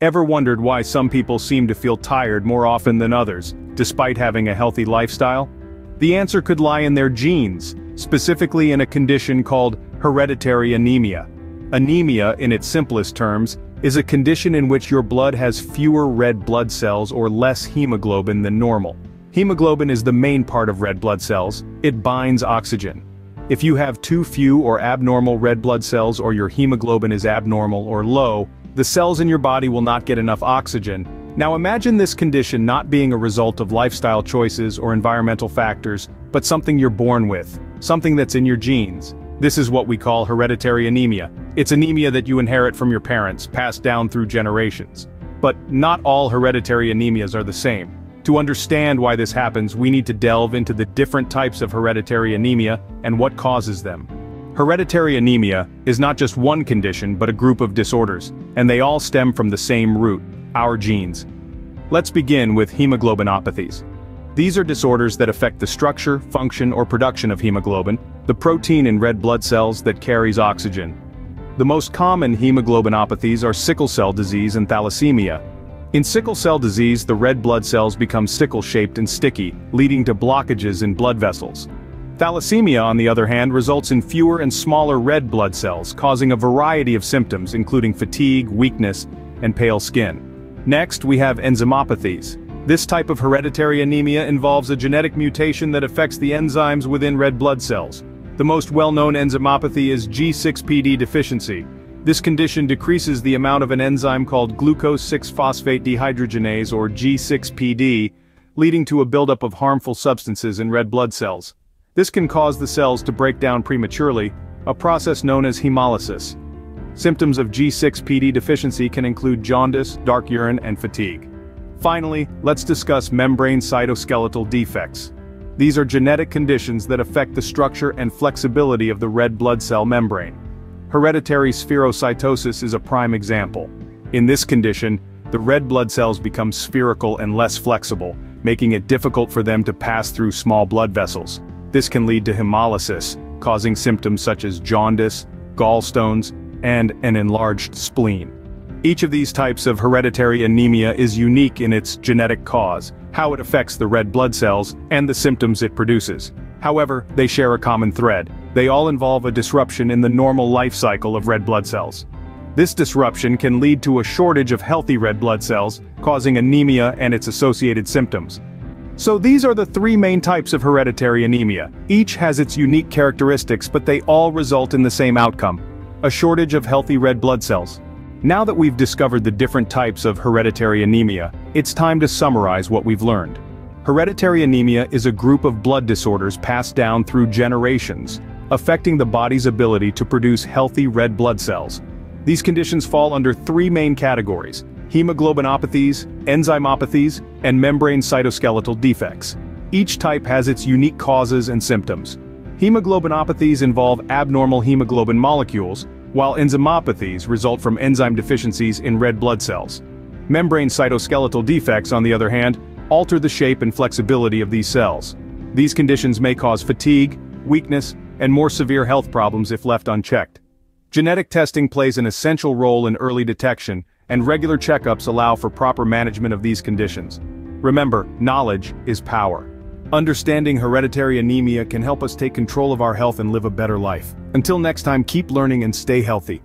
Ever wondered why some people seem to feel tired more often than others, despite having a healthy lifestyle? The answer could lie in their genes, specifically in a condition called hereditary anemia. Anemia, in its simplest terms, is a condition in which your blood has fewer red blood cells or less hemoglobin than normal. Hemoglobin is the main part of red blood cells. It binds oxygen. If you have too few or abnormal red blood cells, or your hemoglobin is abnormal or low, the cells in your body will not get enough oxygen. Now imagine this condition not being a result of lifestyle choices or environmental factors, but something you're born with, something that's in your genes. This is what we call hereditary anemia. It's anemia that you inherit from your parents, passed down through generations. But not all hereditary anemias are the same. To understand why this happens, we need to delve into the different types of hereditary anemia and what causes them. Hereditary anemia is not just one condition but a group of disorders, and they all stem from the same root, our genes. Let's begin with hemoglobinopathies. These are disorders that affect the structure, function, or production of hemoglobin, the protein in red blood cells that carries oxygen. The most common hemoglobinopathies are sickle cell disease and thalassemia. In sickle cell disease, the red blood cells become sickle-shaped and sticky, leading to blockages in blood vessels. Thalassemia, on the other hand, results in fewer and smaller red blood cells, causing a variety of symptoms including fatigue, weakness, and pale skin. Next, we have enzymopathies. This type of hereditary anemia involves a genetic mutation that affects the enzymes within red blood cells. The most well-known enzymopathy is G6PD deficiency. This condition decreases the amount of an enzyme called glucose 6-phosphate dehydrogenase, or G6PD, leading to a buildup of harmful substances in red blood cells. This can cause the cells to break down prematurely, a process known as hemolysis. Symptoms of G6PD deficiency can include jaundice, dark urine, and fatigue. Finally, let's discuss membrane cytoskeletal defects. These are genetic conditions that affect the structure and flexibility of the red blood cell membrane. Hereditary spherocytosis is a prime example. In this condition, the red blood cells become spherical and less flexible, making it difficult for them to pass through small blood vessels. This can lead to hemolysis, causing symptoms such as jaundice, gallstones, and an enlarged spleen. Each of these types of hereditary anemia is unique in its genetic cause, how it affects the red blood cells, and the symptoms it produces. However, they share a common thread. They all involve a disruption in the normal life cycle of red blood cells. This disruption can lead to a shortage of healthy red blood cells, causing anemia and its associated symptoms. So these are the three main types of hereditary anemia. Each has its unique characteristics, but they all result in the same outcome: a shortage of healthy red blood cells. Now that we've discovered the different types of hereditary anemia, it's time to summarize what we've learned. Hereditary anemia is a group of blood disorders passed down through generations, affecting the body's ability to produce healthy red blood cells. These conditions fall under three main categories: hemoglobinopathies, enzymopathies, and membrane cytoskeletal defects. Each type has its unique causes and symptoms. Hemoglobinopathies involve abnormal hemoglobin molecules, while enzymopathies result from enzyme deficiencies in red blood cells. Membrane cytoskeletal defects, on the other hand, alter the shape and flexibility of these cells. These conditions may cause fatigue, weakness, and more severe health problems if left unchecked. Genetic testing plays an essential role in early detection, and regular checkups allow for proper management of these conditions. Remember, knowledge is power. Understanding hereditary anemia can help us take control of our health and live a better life. Until next time, keep learning and stay healthy.